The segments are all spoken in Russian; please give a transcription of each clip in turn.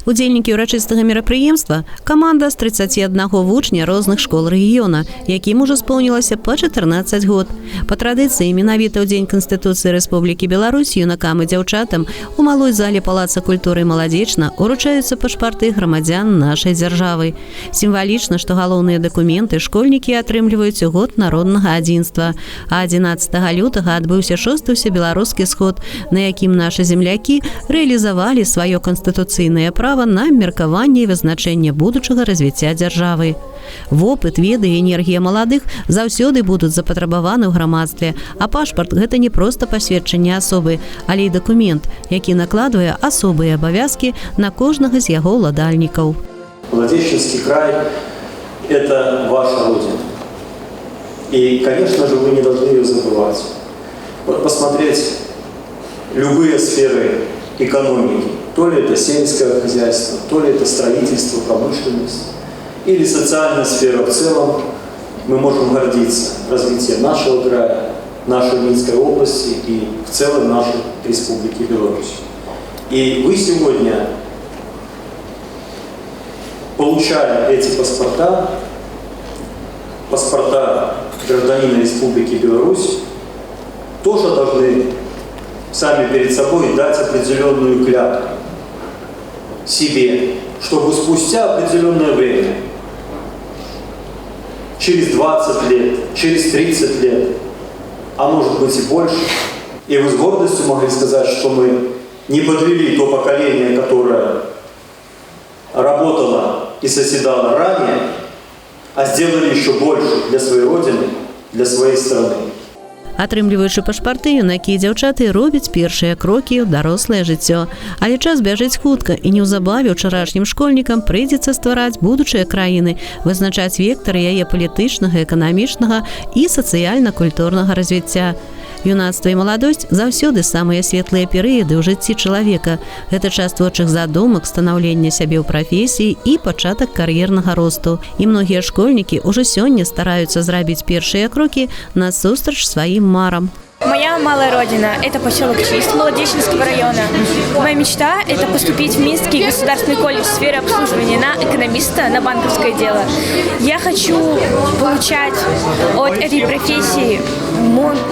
Удзельнікі ўрачыстага мерапрыемства каманда з 31 вучня розных школ рэгіёна, якім ужо споўнілася па 14 год. Па традыцыі, менавіта ў Дзень Канстытуцыі Рэспублікі Беларусь юнакам і дзяўчатам у малой зале Палаца культуры «Маладзечна» уручаюцца пашпарты грамадзян нашай дзяржавы. Сімвалічна, што галоўныя дакументы школьнікі атрымліваюць у год народнага адзінства. А 11 лютага адбыўся 6-й усебеларускі сход, на якім нашы землякі рэалізавалі сваё канстытуцыйнае права на меркаванне і вызначэнне будучага развіцця дзяржавы. Вопыт, веды і энергія маладых заўсёды будуць запатрабаваны ў грамадстве, а пашпарт – гэта не проста пасведчанне асобы, але і дакумент, які накладвае асобыя абавязкі на кожнага з яго ўладальнікаў. Маладзеченскі край – это ваша родина. И, конечно же, вы не должны ее забывать. Вот посмотреть любые сферы экономики. То ли это сельское хозяйство, то ли это строительство, промышленность, или социальная сфера в целом. Мы можем гордиться развитием нашего края, нашей Минской области и в целом нашей Республики Беларусь. И вы сегодня, получая эти паспорта гражданина Республики Беларусь, тоже должны сами перед собой дать определенную клятву себе, чтобы спустя определенное время, через 20 лет, через 30 лет, а может быть и больше, и вы с гордостью могли сказать, что мы не подвели то поколение, которое работало и соседало ранее, а сделали еще больше для своей родины, для своей страны. Атрымліваючы пашпарты, юнакі і дзяўчаты робяць першыя крокі ў дарослае жыццё. Але час бяжыць хутка, і неўзабаве ўчарашнім школьнікам прыйдзецца ствараць будучыя краіны, вызначаць вектары яе палітычнага, эканамічнага і сацыяльна-культурнага развіцця. Юнацтва і маладосць заўсёды самыя светлыя перыяды ў жыцці чалавека. Гэта час творчых задумак, станаўлення сябе ў прафесіі і пачатак кар'ернага росту. І многія школьнікі ўжо сёння стараюцца зрабіць першыя крокі насустрач сваім марам. Моя малая родина – это поселок Чист Молодеченского района. Моя мечта – это поступить в Минский государственный колледж в сфере обслуживания на экономиста, на банковское дело. Я хочу получать от этой профессии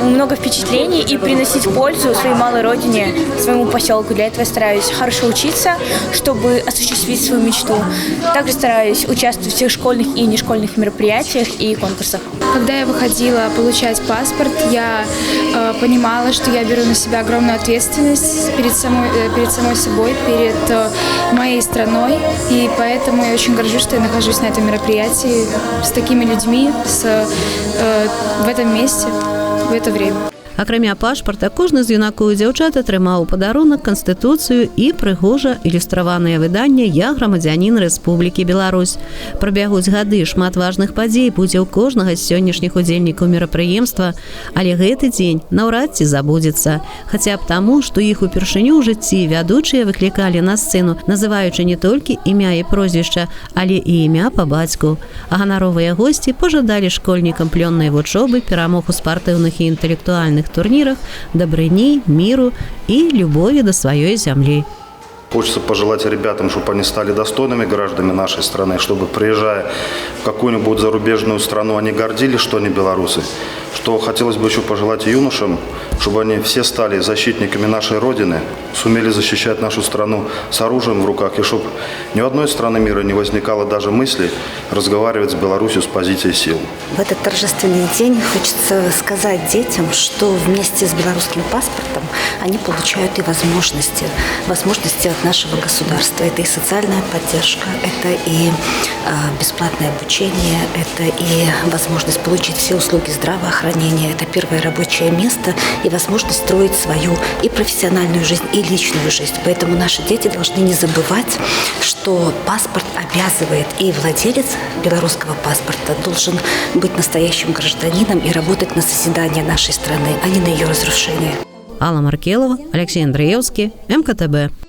много впечатлений и приносить пользу своей малой родине, своему поселку. Для этого я стараюсь хорошо учиться, чтобы осуществить свою мечту. Также стараюсь участвовать в всех школьных и нешкольных мероприятиях и конкурсах. Когда я выходила получать паспорт, я понимала, что я беру на себя огромную ответственность перед самой собой, перед моей страной. И поэтому я очень горжусь, что я нахожусь на этом мероприятии с такими людьми в этом месте, в это время. Акрамя пашпарта, кожны з юнакоў і дзяўчат атрымаў у падарунак Канстытуцыю і прыгожа ілюстраванае выданне «Я грамадзянін Рэспублікі Беларусь». Прабягуць гады, шмат важных падзей будзе ў кожнага з сённяшніх удзельнікаў мерапрыемства, але гэты дзень наўрад ці забудзецца. Хаця б таму, што іх упершыню ў жыцці вядучыя выклікалі на сцэну, называючы не толькі імя і прозвішча, але і імя па бацьку. А ганаровыя госці пажадалі школьнікам плённай вучобы, перамог у спартыўных і інтэлектуальных турнирах, добрыні, миру и любови до своей земли. Хочется пожелать ребятам, чтобы они стали достойными гражданами нашей страны, чтобы, приезжая в какую-нибудь зарубежную страну, они гордились, что они белорусы. Что хотелось бы еще пожелать юношам, чтобы они все стали защитниками нашей Родины, сумели защищать нашу страну с оружием в руках, и чтобы ни у одной страны мира не возникало даже мысли разговаривать с Беларусью с позиции сил. В этот торжественный день хочется сказать детям, что вместе с белорусским паспортом они получают и возможности от нашего государства. Это и социальная поддержка, это и бесплатное обучение, это и возможность получить все услуги здравоохранения, это первое рабочее место и возможность строить свою и профессиональную жизнь, и личную жизнь. Поэтому наши дети должны не забывать, что паспорт обязывает, и владелец белорусского паспорта должен быть настоящим гражданином и работать на созидание нашей страны, а не на ее разрушение. Алла Маркелова, Алексей Андреевский, МКТБ.